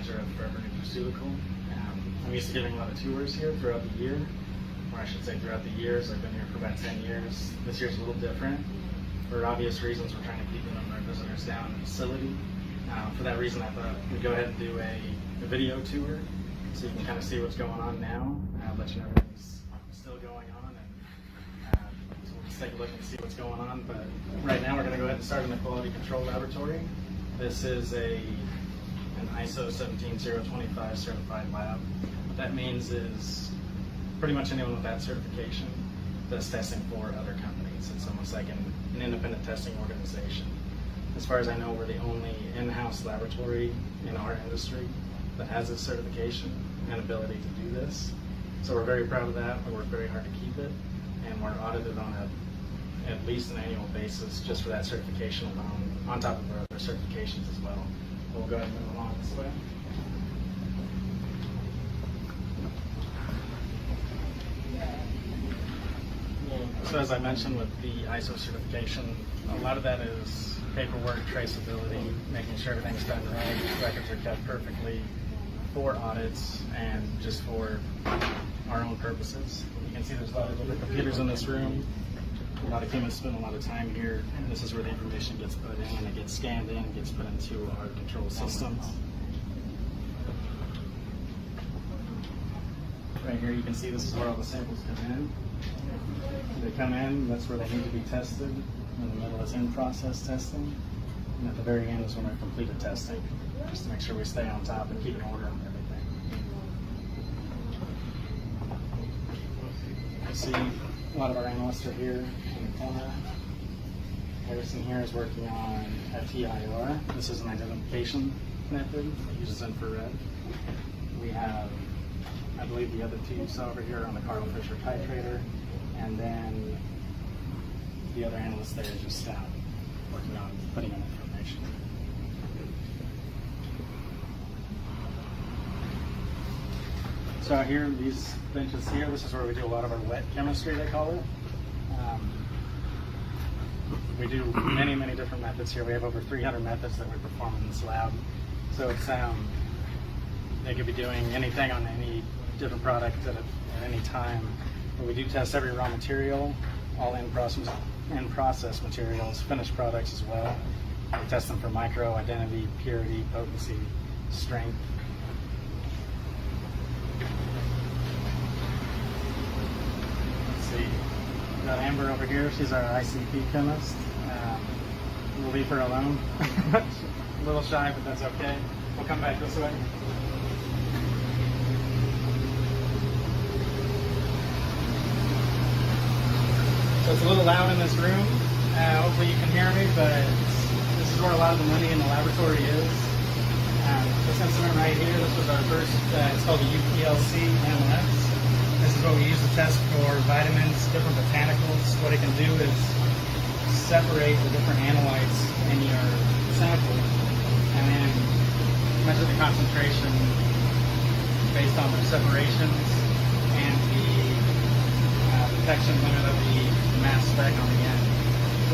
manager of Forever Nutraceutical. I'm used to giving a lot of tours here throughout the year, or I should say throughout the years. I've been here for about 10 years. This year's a little different. For obvious reasons, we're trying to keep the number of visitors down in the facility. For that reason, I thought we'd go ahead and do a video tour so you can kind of see what's going on now. I'll let you know everything's still going on, and so let's take a look and see what's going on. But right now, we're going to go ahead and start in the quality control laboratory. This is an ISO 17025 certified lab. What that means is pretty much anyone with that certification does testing for other companies. It's almost like an independent testing organization. As far as I know, we're the only in-house laboratory in our industry that has this certification and ability to do this. So we're very proud of that. We work very hard to keep it, and we're audited on at least an annual basis just for that certification alone, on top of our other certifications as well. We'll go ahead and move along this way. So as I mentioned with the ISO certification, a lot of that is paperwork, traceability, making sure everything's done right, records are kept perfectly for audits and just for our own purposes. You can see there's a lot of different computers in this room. A lot of humans spend a lot of time here, and this is where the information gets put in, it gets scanned in, gets put into our control systems. Right here you can see this is where all the samples come in. They come in, that's where they need to be tested. In the middle is in-process testing, and at the very end is when we're completed testing, just to make sure we stay on top and keep an order on everything. You see a lot of our analysts are here in the corner. Harrison here is working on FTIR. This is an identification method that uses infrared. We have, I believe the other two you saw over here on the Carl Fisher titrator, and then the other analyst there is just working on putting in information. So out here, these benches here, this is where we do a lot of our wet chemistry, they call it. We do many, many different methods here. We have over 300 methods that we perform in this lab. So it's they could be doing anything on any different product at any time. But we do test every raw material, all in-process materials, finished products as well. We test them for micro, identity, purity, potency, strength. Let's see, we've got Amber over here. She's our ICP chemist. We'll leave her alone. A little shy, but that's okay. We'll come back this way. So it's a little loud in this room. Hopefully you can hear me, but this is where a lot of the money in the laboratory is. This instrument right here, this was our first, it's called the UPLC MMS. This is what we use to test for vitamins, different botanicals. What it can do is separate the different analytes in your sample and then measure the concentration based on their separations and the detection limit of the mass spec on the end.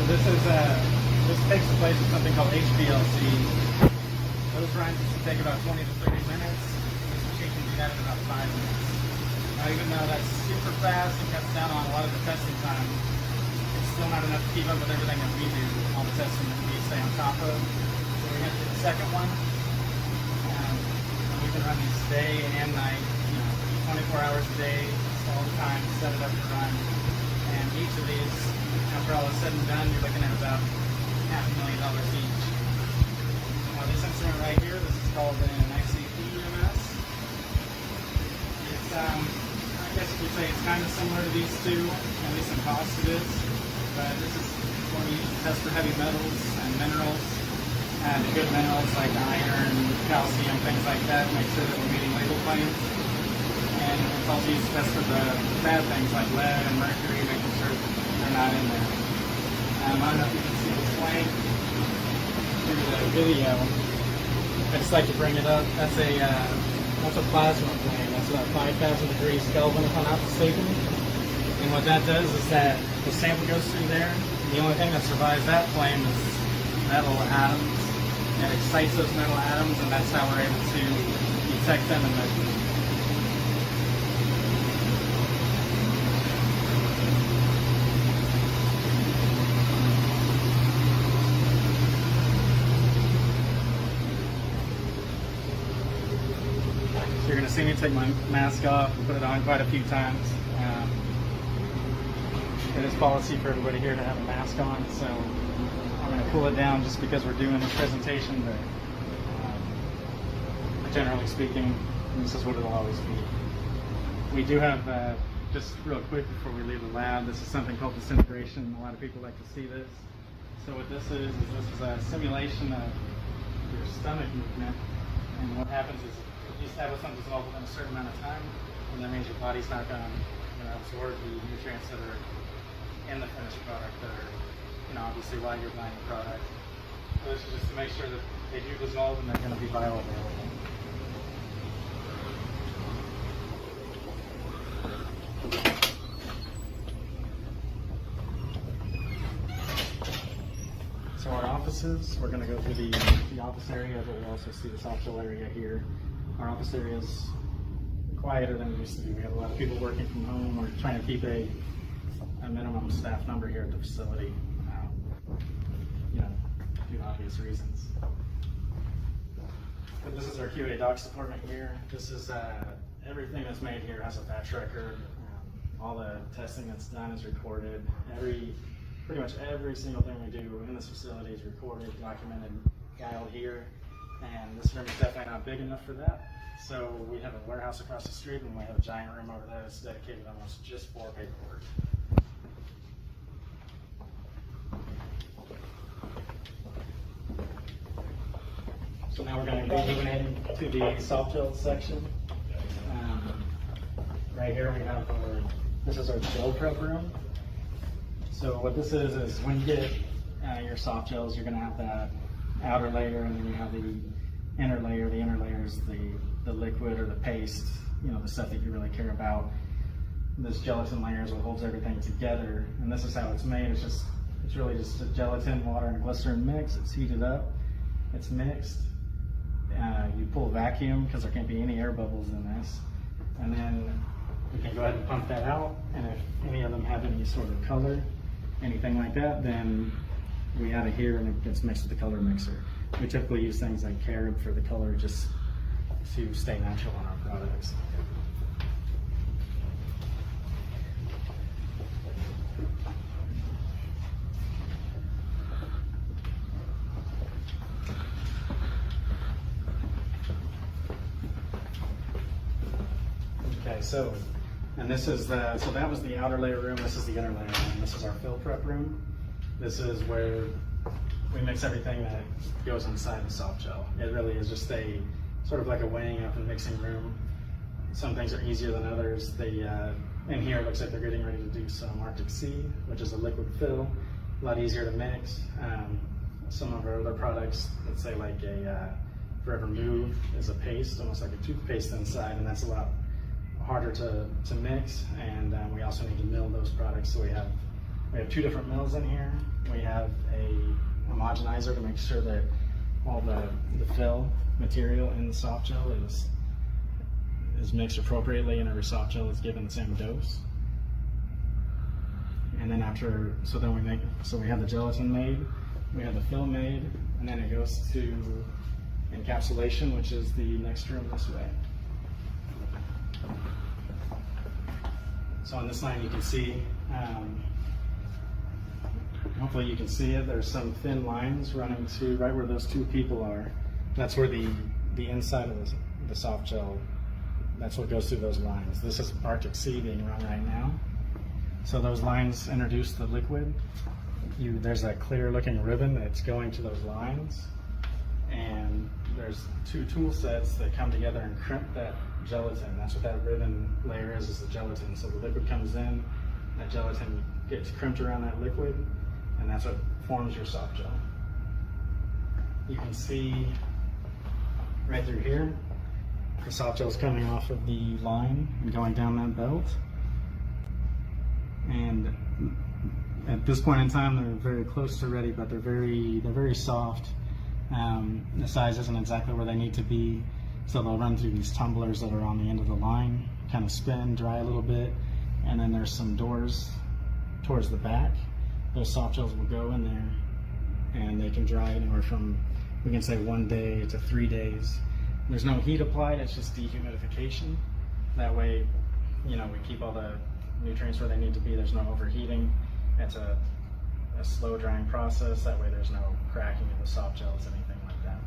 So this takes the place of something called HPLC. Those runs take about 20 to 30 minutes. This machine can do that in about 5 minutes. Now, even though that's super fast and cuts down on a lot of the testing time, it's still not enough to keep up with everything that we do, all the testing that we stay on top of. So we're going to do the second one. We can run these day and night, 24 hours a day, all the time, set it up to run. And each of these, after all is said and done, you're looking at about $500,000 each. Now this instrument right here, this is called an ICP EMS. It's, I guess you could say it's kind of similar to these two, at least in cost it is. But this is what we use to test for heavy metals and minerals. The good minerals like iron, calcium, things like that, make sure that we're meeting label claims. And it's also used to test for the bad things like lead and mercury, making sure they're not in there. I don't know if you can see the flame through the video. I just like to bring it up. That's a plasma flame. That's about 5,000 degrees Kelvin, if I'm not mistaken. And what that does is that the sample goes through there. The only thing that survives that flame is metal atoms. It excites those metal atoms, and that's how we're able to detect them and measure them. So you're going to see me take my mask off and put it on quite a few times. It is policy for everybody here to have a mask on, so I'm going to pull it down just because we're doing this presentation, but generally speaking, this is what it'll always be. We do have, just real quick before we leave the lab, this is something called disintegration. A lot of people like to see this. So what this is a simulation of your stomach movement, and what happens is you establish something dissolved within a certain amount of time, and that means your body's not going to absorb the nutrients that are in the finished product that are, obviously why you're buying the product. So this is just to make sure that they do dissolve and they're going to be bioavailable. So our offices, we're going to go through the office area, but we'll also see the soft gel area here. Our office area is quieter than it used to be. We have a lot of people working from home. We're trying to keep a minimum staff number here at the facility, due to obvious reasons. But this is our QA docs department here. This is everything that's made here has a batch record. All the testing that's done is recorded. Pretty much every single thing we do in this facility is recorded, documented, filed here. And this room is definitely not big enough for that. So we have a warehouse across the street, and we have a giant room over there that's dedicated almost just for paperwork. So now we're going to be moving into the soft gel section. Right here we have this is our gel prep room. So what this is when you get your soft gels, you're going to have that outer layer, and then you have the inner layer. The inner layer is the liquid or the paste, the stuff that you really care about. This gelatin layer is what holds everything together, and this is how it's made. It's really just a gelatin, water, and glycerin mix. It's heated up, it's mixed. You pull vacuum because there can't be any air bubbles in this, and then we can go ahead and pump that out. And if any of them have any sort of color, anything like that, then we add it here and it gets mixed with the color mixer. We typically use things like carob for the color just to stay natural on our products. Okay, so this is so that was the outer layer room. This is the inner layer room. This is our fill prep room. This is where we mix everything that goes inside the soft gel. It really is just a sort of like a weighing up and mixing room. Some things are easier than others. In here it looks like they're getting ready to do some Arctic Sea, which is a liquid fill, a lot easier to mix. Some of our other products, let's say like a Forever Move, is a paste, almost like a toothpaste inside, and that's a lot harder to mix. And we also need to mill those products. So we have two different mills in here. We have a homogenizer to make sure that all the fill material in the soft gel is mixed appropriately, and every soft gel is given the same dose. And then we have the gelatin made, we have the fill made, and then it goes to encapsulation, which is the next room this way. So on this line you can see, hopefully you can see it, there's some thin lines running to right where those two people are. That's where the inside of the soft gel, that's what goes through those lines. This is Arctic Sea being run right now. So those lines introduce the liquid. There's that clear looking ribbon that's going to those lines. And there's two tool sets that come together and crimp that gelatin. That's what that ribbon layer is the gelatin. So the liquid comes in, that gelatin gets crimped around that liquid, and that's what forms your soft gel. You can see right through here, the soft gel is coming off of the line and going down that belt. And at this point in time, they're very close to ready, but they're very soft. The size isn't exactly where they need to be. So they'll run through these tumblers that are on the end of the line, kind of spin, dry a little bit, and then there's some doors towards the back. Those soft gels will go in there and they can dry anywhere from, we can say 1 day to 3 days. There's no heat applied, it's just dehumidification. That way, we keep all the nutrients where they need to be. There's no overheating. It's a slow drying process. That way there's no cracking of the soft gels, anything like that.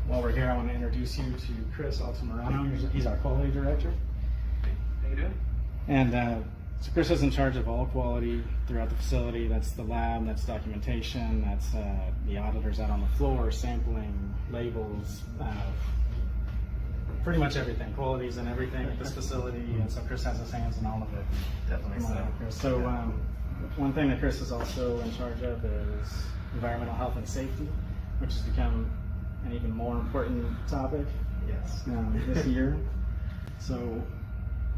While we're here, I want to introduce you to Chris Altamirano. He's our quality director. How you doing? And so Chris is in charge of all quality throughout the facility. That's the lab, that's documentation, that's the auditors out on the floor, sampling, labels, pretty much everything. Qualities and everything at this facility. And so Chris has his hands in all of it. Definitely so. Chris. So one thing that Chris is also in charge of is environmental health and safety, which has become an even more important topic this year. So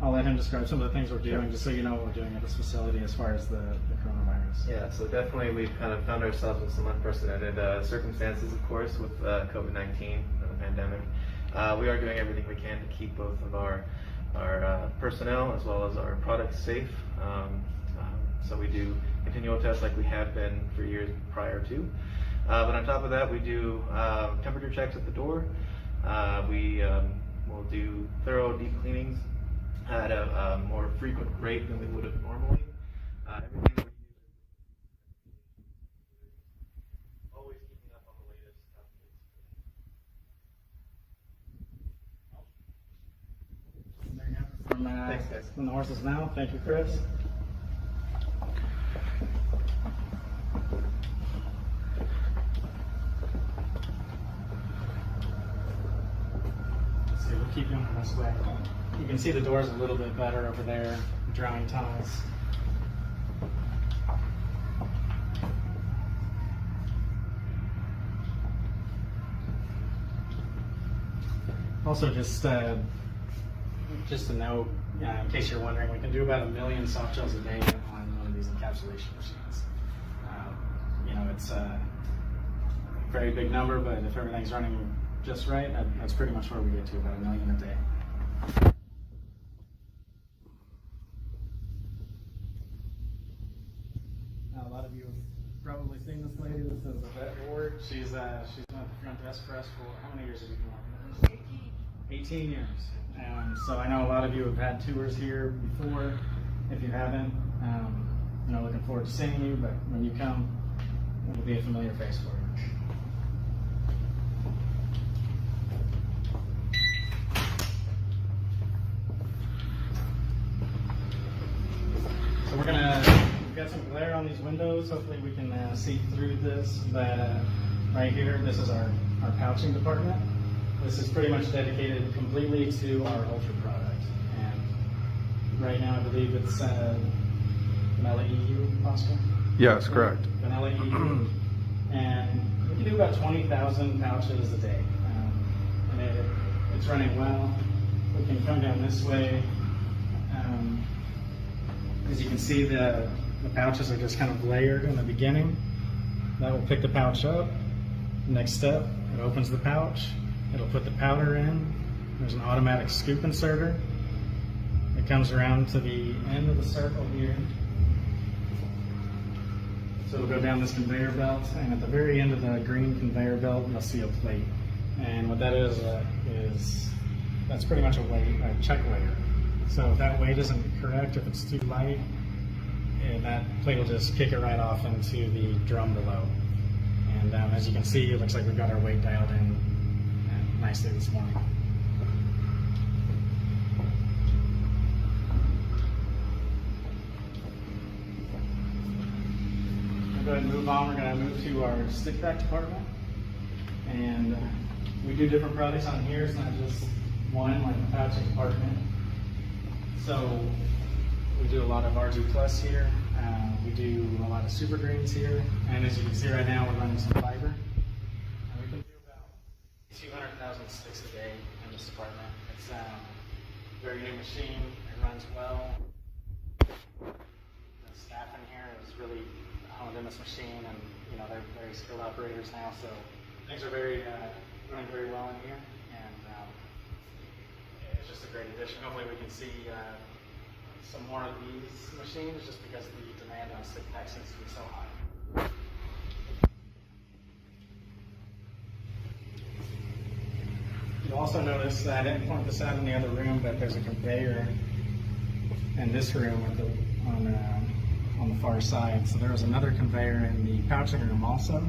I'll let him describe some of the things we're doing, just so you know what we're doing at this facility as far as the coronavirus. Yeah, so definitely we've kind of found ourselves in some unprecedented circumstances, of course, with COVID-19 and the pandemic. We are doing everything we can to keep both of our personnel as well as our products safe. So we do continual tests like we have been for years prior to. But on top of that, we do temperature checks at the door. We will do thorough deep cleanings at a more frequent rate than we would have normally. Everything that we use is always keeping up on the latest updates. There you have it Thanks, guys. from the horse's mouth. Thank you, Chris. Let's see, we'll keep going this way. You can see the doors a little bit better over there, drying tunnels. Also, just a note, in case you're wondering, we can do about 1 million soft gels a day on one of these encapsulation machines. It's a very big number, but if everything's running just right, that's pretty much where we get to, about 1 million a day. Now, a lot of you have probably seen this lady. This is Yvette Ward. She's been at the front desk for us for, how many years have you been working with us? 18 years. So I know a lot of you have had tours here before. If you haven't, looking forward to seeing you, but when you come, it'll be a familiar face for you. So we've got some glare on these windows. Hopefully we can see through this, but right here, this is our pouching department. This is pretty much dedicated completely to our Ultra product. And right now I believe it's vanilla EU, Oscar? Yes, correct. Vanilla EU. And we can do about 20,000 pouches a day. And it's running well. We can come down this way. As you can see, the pouches are just kind of layered in the beginning. That will pick the pouch up. Next step, it opens the pouch. It'll put the powder in. There's an automatic scoop inserter. It comes around to the end of the circle here. So it'll go down this conveyor belt, and at the very end of the green conveyor belt, you'll see a plate. And what that is that's pretty much a check layer. So if that weight isn't correct, if it's too light, that plate will just kick it right off into the drum below. And as you can see, it looks like we've got our weight dialed in nicely this morning. We'll go ahead and move on. We're going to move to our stick pack department. And we do different products on here. It's not just one, like the pouching department. So we do a lot of RG Plus here. We do a lot of super greens here. And as you can see right now, we're running some fiber. And we can do about 200,000 sticks a day in this department. It's a very new machine. It runs well. The staff in here is really honed in this machine, and they're very skilled operators now. So things are very running very well in here, and it's just a great addition. Hopefully we can see some more of these machines, just because the demand on stick pack seems to be so high. You'll also notice that I didn't point this out in the other room, but there's a conveyor in this room on the far side. So there was another conveyor in the pouching room also.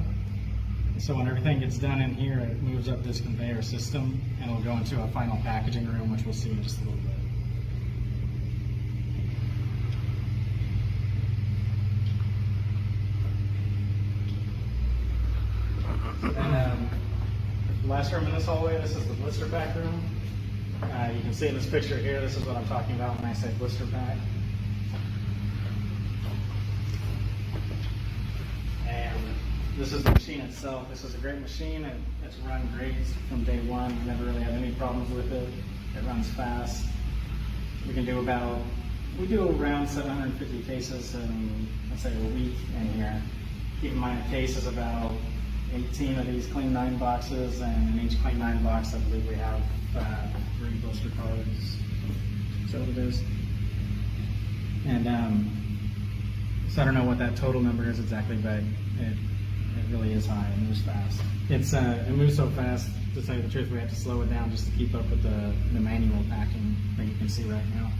So when everything gets done in here, it moves up this conveyor system and it'll go into a final packaging room, which we'll see in just a little bit. And the last room in this hallway, this is the blister pack room. You can see in this picture here, this is what I'm talking about when I say blister pack. And this is the machine itself. This is a great machine, and it's run great from day one. Never really had any problems with it. It runs fast. We do around 750 cases in, let's say, a week in here. Keep in mind, a case is about 18 of these Clean 9 boxes, and in each Clean 9 box, I believe we have 3 blister cards. So it is. And so I don't know what that total number is exactly, but it really is high and moves fast. It moves so fast, to tell you the truth, we have to slow it down just to keep up with the manual packing that you can see right now.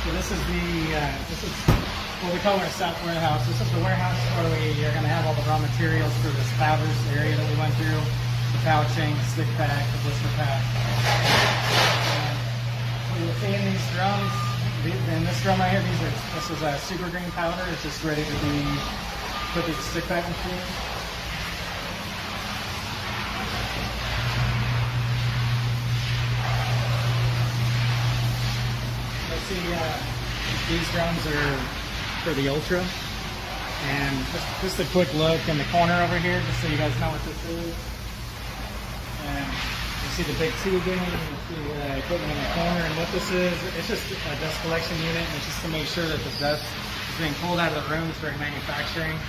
So this is what we call our South warehouse. This is the warehouse where we are going to have all the raw materials for this powders area that we went through. The pouching, the stick pack, the blister pack. And what you'll see in these drums, in this drum right here, this is a super green powder. It's just ready to be put through the stick pack machine. Let's see, these drums are for the Ultra, and just a quick look in the corner over here, just so you guys know what this is. And you see the big tubing, you see the equipment in the corner, and what this is, it's just a dust collection unit, and it's just to make sure that the dust is being pulled out of the rooms during manufacturing.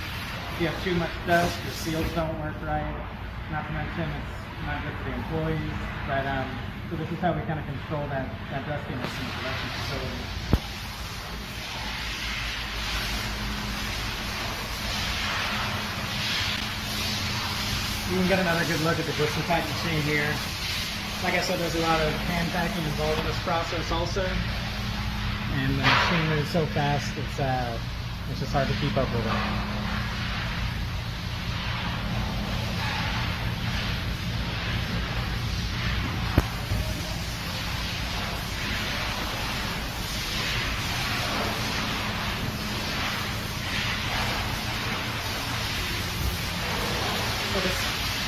If you have too much dust, your seals don't work right, not to mention it's not good for the employees, but so this is how we kind of control that dustiness in the production facility. You can get another good look at the blister pack machine here. Like I said, there's a lot of hand packing involved in this process also. And the machine moves so fast, it's just hard to keep up with it.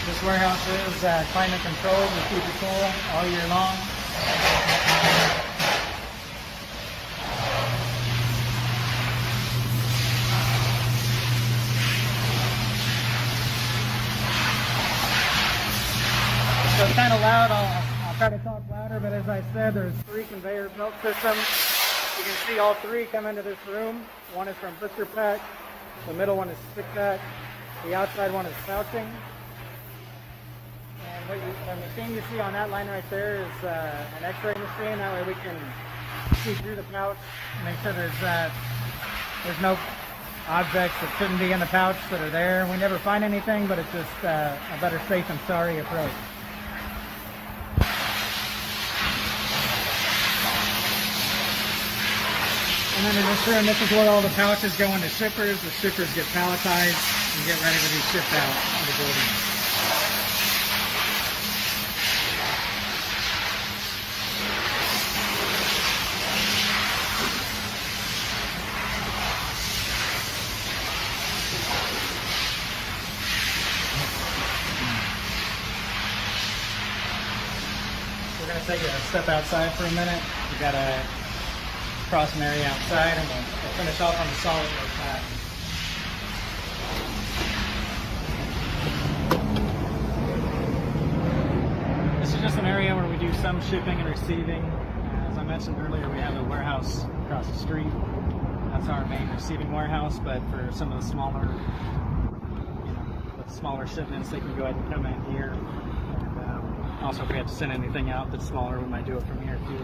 This warehouse is climate controlled. We keep it cool all year long. So it's kind of loud. I'll try to talk louder, but as I said, there's 3 conveyor belt systems. You can see all 3 come into this room. One is from blister pack. The middle one is stick pack. The outside one is pouching. And the machine you see on that line right there is an X-ray machine. That way we can see through the pouch, make sure there's no objects that shouldn't be in the pouch that are there. We never find anything, but it's just a better safe than sorry approach. And then in this room, this is where all the pouches go into shippers. The shippers get palletized and get ready to be shipped out of the building. We're going to take a step outside for a minute. We've got a crossing area outside, and we'll finish off on the solid work pack. This is just an area where we do some shipping and receiving. As I mentioned earlier, we have a warehouse across the street. That's our main receiving warehouse, but for some of the smaller, with smaller shipments, they can go ahead and come in here. And also, if we have to send anything out that's smaller, we might do it from here too.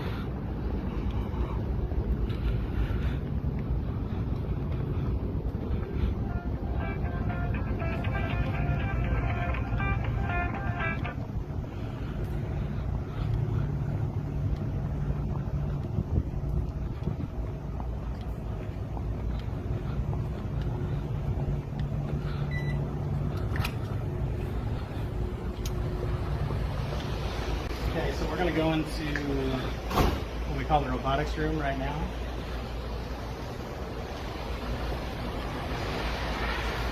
Okay, so we're going to go into what we call the robotics room right now.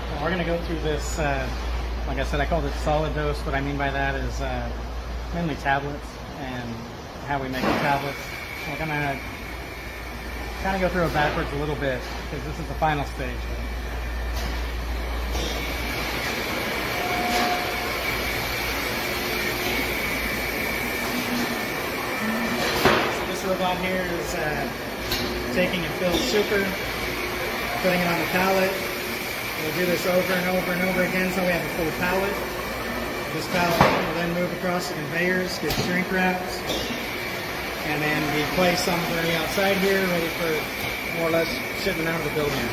So we're going to go through this, like I said, I call it solid dose. What I mean by that is mainly tablets and how we make the tablets. We're going to kind of go through it backwards a little bit because this is the final stage. This robot here is taking a filled super, putting it on the pallet. We'll do this over and over and over again until we have a full pallet. This pallet will then move across the conveyors, get shrink wrapped, and then be placed on the outside here, ready for more or less shipment out of the building.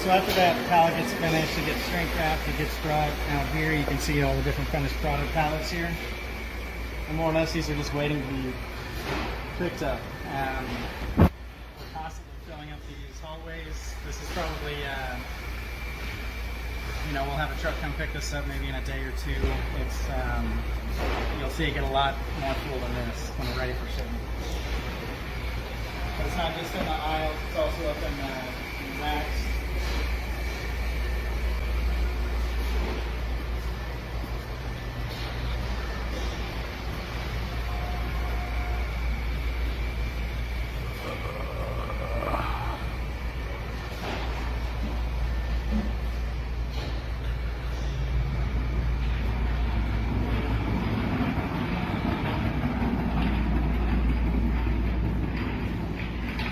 So after that pallet gets finished, it gets shrink wrapped, it gets brought out here. You can see all the different finished product pallets here. And more or less these are just waiting to be picked up. We're constantly filling up these hallways. This is probably, we'll have a truck come pick this up maybe in a day or two. It's, you'll see it get a lot more full than this when we're ready for shipment. But it's not just in the aisles, it's also up in the racks.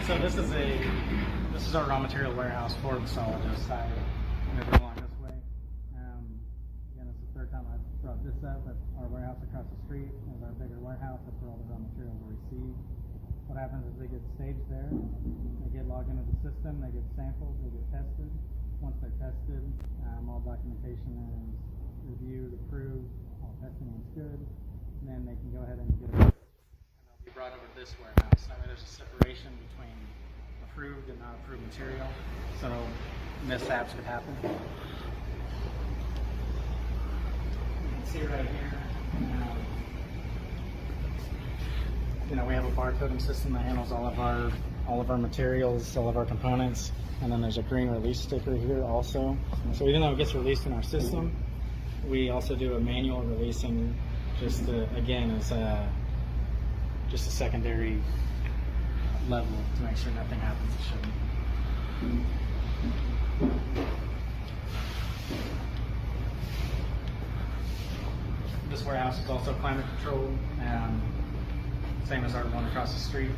So this is our raw material warehouse for the solid dose side. Moving along this way. Again, it's the third time I've brought this up, but our warehouse across the street is our bigger warehouse. That's where all the raw materials are received. What happens is they get staged there, they get logged into the system, they get sampled, they get tested. Once they're tested, all documentation is reviewed, approved, all testing is good, and then they can go ahead and get it. Be brought over to this warehouse. That way there's a separation between approved and not approved material, so mishaps could happen. You can see right here, we have a barcoding system that handles all of our materials, all of our components, and then there's a green release sticker here also. So even though it gets released in our system, we also do a manual releasing, just again as just a secondary level to make sure nothing happens to shipment. This warehouse is also climate controlled, same as our one across the street.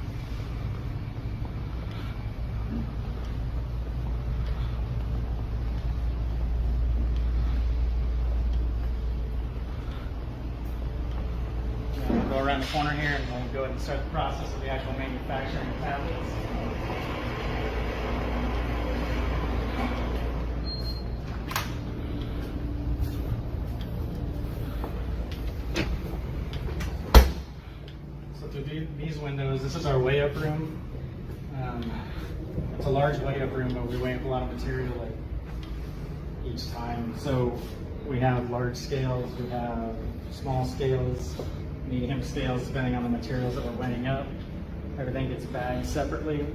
Go around the corner here and we'll go ahead and start the process of the actual manufacturing of tablets. So through these windows, this is our weigh-up room. It's a large weigh-up room, but we weigh up a lot of material each time. So We have large scales, we have small scales, medium scales, depending on the materials that we're weighing up. Everything gets bagged separately,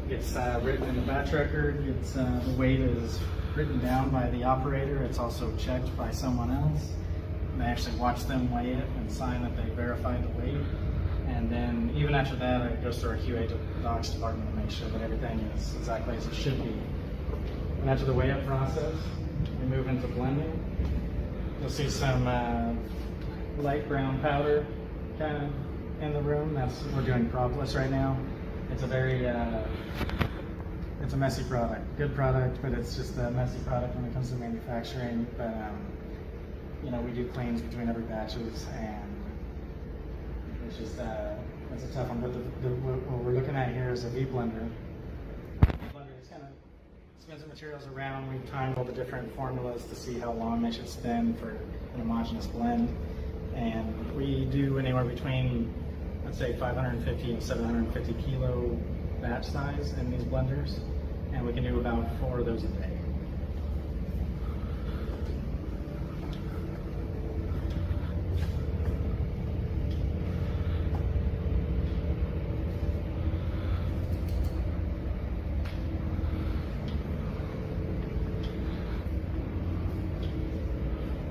gets written in the batch record. The weight is written down by the operator. It's also checked by someone else. They actually watch them weigh it and sign that they verified the weight. And then even after that, it goes through our QA docs department to make sure that everything is exactly as it should be. And after the weigh-up process, we move into blending. You'll see some light brown powder kind of in the room. We're doing products right now. It's a very, it's a messy product. Good product, but it's just a messy product when it comes to manufacturing. But you know, we do cleans between every batches, and it's just it's a tough one. But what we're looking at here is a V blender. Blender just kind of spins the materials around. We timed all the different formulas to see how long they should spin for an homogeneous blend, and we do anywhere between, let's say, 550 and 750 kilo batch size in these blenders, and we can do about 4 of those a day.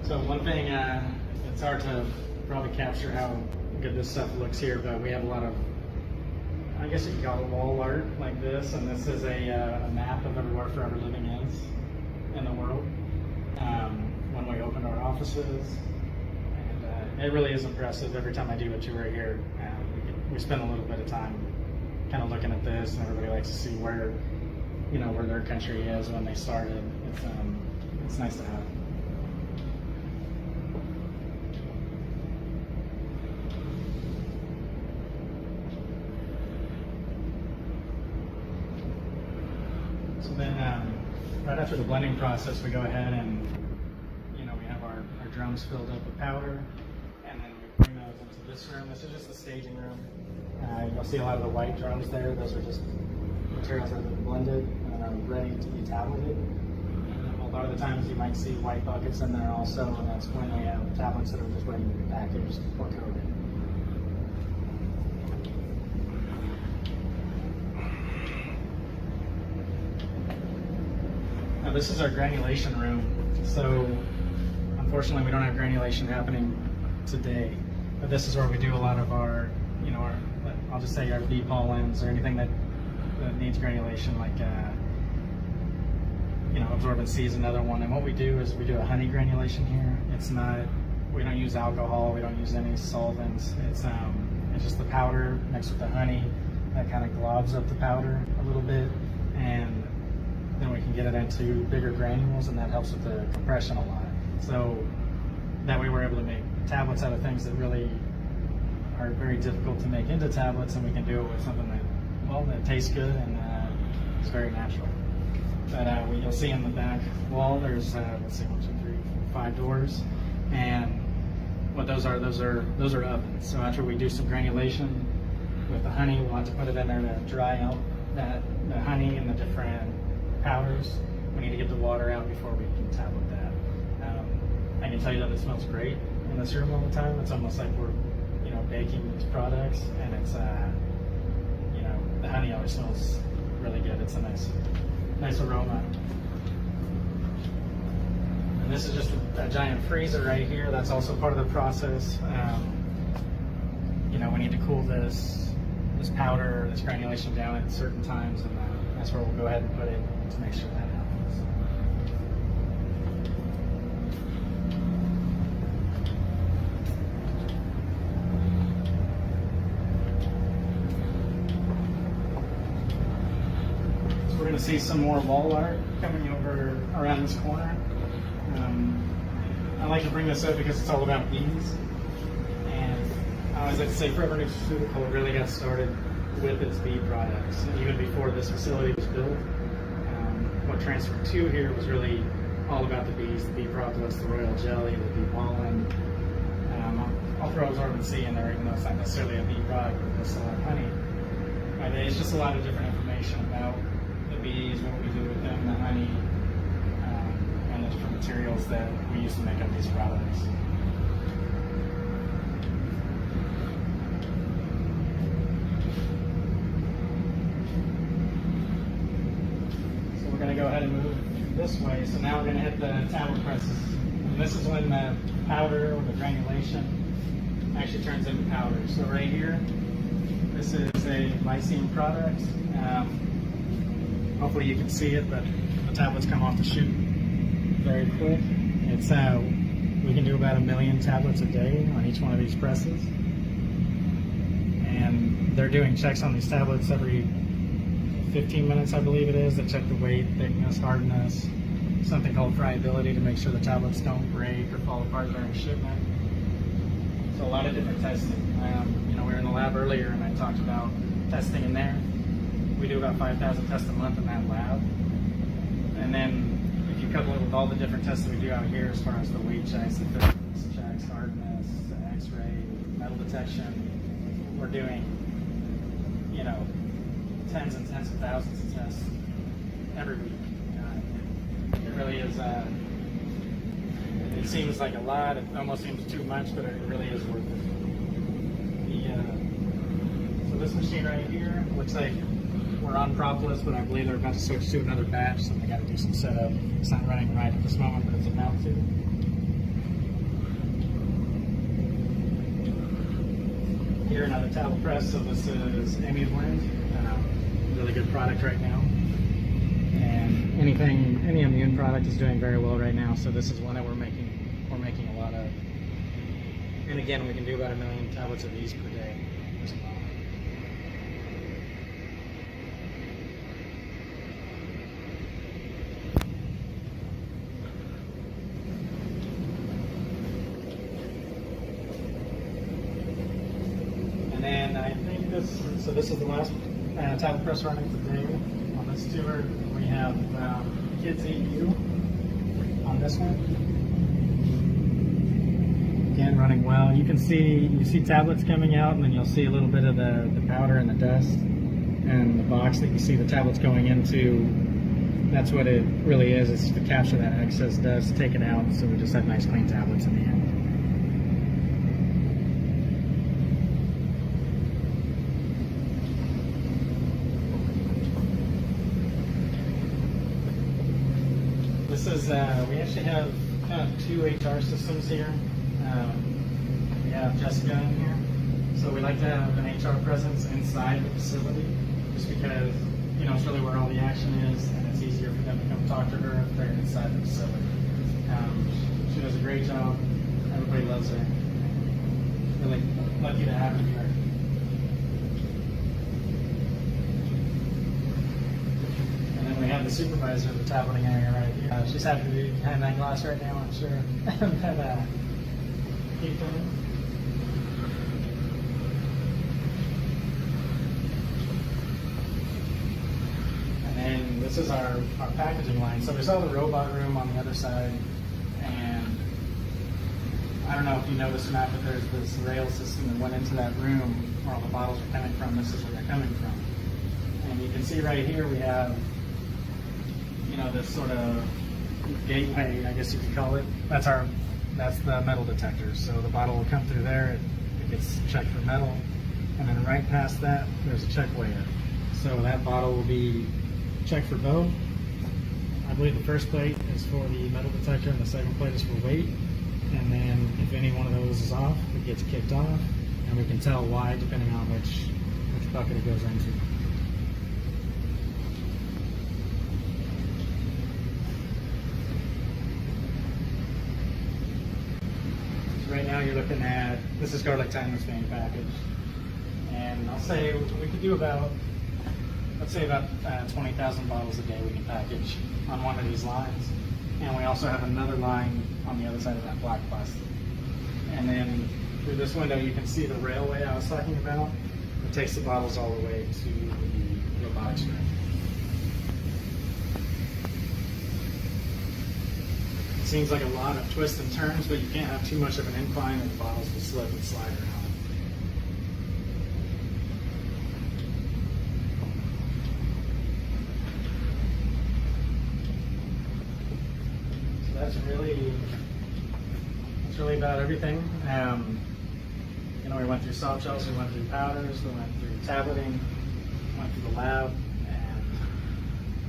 So one thing, it's hard to probably capture how good this stuff looks here, but we have a lot of, I guess you could call it wall art like this, and this is a map of everywhere Forever Living is in the world. When we opened our offices, and it really is impressive. Every time I do a tour here, we spend a little bit of time kind of looking at this, and everybody likes to see where, you know, where their country is when they started. It's nice to have. So then, right after the blending process, we go ahead and, you know, we have our drums filled up with powder, and then we bring those into this room. This is just the staging room. You'll see a lot of the white drums there. Those are just materials that have been blended and are ready to be tableted. A lot of the times you might see white buckets in there also, and that's when we have tablets that are just ready to be packaged or coated. This is our granulation room. So unfortunately we don't have granulation happening today, but this is where we do a lot of our, you know, I'll just say our bee pollens or anything that needs granulation, like you know, absorbent C is another one. And what we do is we do a honey granulation here. It's not, we don't use alcohol, we don't use any solvents. It's just the powder mixed with the honey that kind of globs up the powder a little bit, and then we can get it into bigger granules, and that helps with the compression a lot. So that way we're able to make tablets out of things that really are very difficult to make into tablets, and we can do it with something that, well, that tastes good and is very natural. But you'll see in the back wall, there's let's see, 1, 2, 3, 4, 5 doors, and what those are ovens. So after we do some granulation with the honey, we'll have to put it in there to dry out the honey and the different powders. We need to get the water out before we can tablet that. I can tell you that it smells great in this room all the time. It's almost like we're, you know, baking these products, and it's, you know, the honey always smells really good. It's a nice aroma. And this is just a giant freezer right here. That's also part of the process. You know, we need to cool this powder, this granulation down at certain times, and that's where we'll go ahead and put it to make sure that happens. So we're going to see some more wall art coming over around this corner. I like to bring this up because it's all about bees. And I always like to say Forever Nutraceutical really got started with its bee products, even before this facility was built. What transferred to here was really all about the bees, the bee products, the royal jelly, the bee pollen. I'll throw absorbent C in there, even though it's not necessarily a bee product, but it's a lot of honey. But it's just a lot of different information about the bees, what we do with them, the honey, and different materials that we use to make up these products. So we're going to go ahead and move this way. So now we're going to hit the tablet presses. And this is when the powder or the granulation actually turns into powder. So right here, this is a lysine product. Hopefully you can see it, but the tablets come off the chute very quick. It's we can do about 1 million tablets a day on each one of these presses. And they're doing checks on these tablets every 15 minutes, I believe it is. They check the weight, thickness, hardness, something called friability to make sure the tablets don't break or fall apart during shipment. So a lot of different testing. We were in the lab earlier and I talked about testing in there. We do about 5,000 tests a month in that lab. And then if you couple it with all the different tests that we do out here as far as the weight checks, the thickness checks, hardness, x-ray, metal detection, we're doing, tens and tens of thousands of tests every week. It really is, it seems like a lot, it almost seems too much, but it really is worth it. So this machine right here looks like we're on propolis, but I believe they're about to switch to another batch, so they got to do some setup. It's not running right at this moment, but it's about to. Here, another tablet press. So this is Amy Blend, really good product right now. And any immune product is doing very well right now. So this is one that we're making a lot of. And again, we can do about 1 million tablets of these per day as well. And then I think this is the last tablet press running today. On this tour, we have Kids EU on this one. Again, running well. You see tablets coming out, and then you'll see a little bit of the powder and the dust. And the box that you see the tablets going into, that's what it really is. It's to capture that excess dust, take it out, so we just have nice clean tablets in the end. This is, we actually have kind of 2 HR systems here. We have Jessica in here. So we like to have an HR presence inside the facility, just because, it's really where all the action is, and it's easier for them to come talk to her if they're inside the facility. She does a great job. Everybody loves her. Really lucky to have her here. And then we have the supervisor of the tableting area right here. She's happy to be behind that glass right now, I'm sure. But, keep going. And then this is our packaging line. So we saw the robot room on the other side, and I don't know if you noticed or not, but there's this rail system that went into that room where all the bottles are coming from. This is where they're coming from. And you can see right here we have, this sort of gateway, I guess you could call it. That's the metal detector. So the bottle will come through there, it gets checked for metal, and then right past that, there's a check weigher. So that bottle will be checked for both. I believe the first plate is for the metal detector and the second plate is for weight. And then if any one of those is off, it gets kicked off, and we can tell why depending on which bucket it goes into. Right now you're looking at, this is garlic thyme that's being packaged. And I'll say we could do about, let's say about 20,000 bottles a day we can package on one of these lines. And we also have another line on the other side of that black plastic. And then through this window you can see the railway I was talking about. It takes the bottles all the way to the robotics room. Seems like a lot of twists and turns, but you can't have too much of an incline or the bottles will slip and slide around. So it's really about everything. You know, we went through soft gels, we went through powders, we went through tableting, went through the lab, and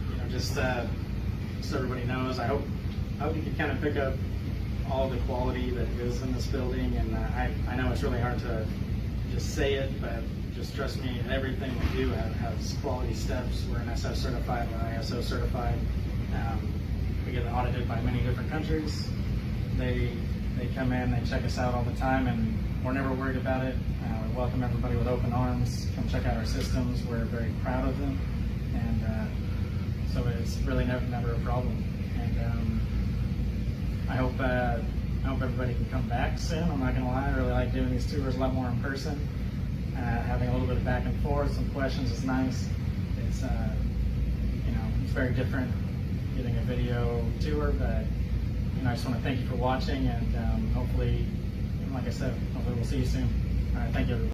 you know, just so everybody knows, I hope you can kind of pick up all the quality that is in this building. And I know it's really hard to just say it, but just trust me, everything we do has quality steps. We're NSF certified, we're ISO certified. We get audited by many different countries. They come in, they check us out all the time, and we're never worried about it. We welcome everybody with open arms. Come check out our systems. We're very proud of them, and so it's really never a problem. And I hope everybody can come back soon. I'm not gonna lie, I really like doing these tours a lot more in person. Having a little bit of back and forth, some questions is nice. It's you know, it's very different getting a video tour, but you know, I just want to thank you for watching, and hopefully, like I said, hopefully we'll see you soon. All right, thank you, everybody.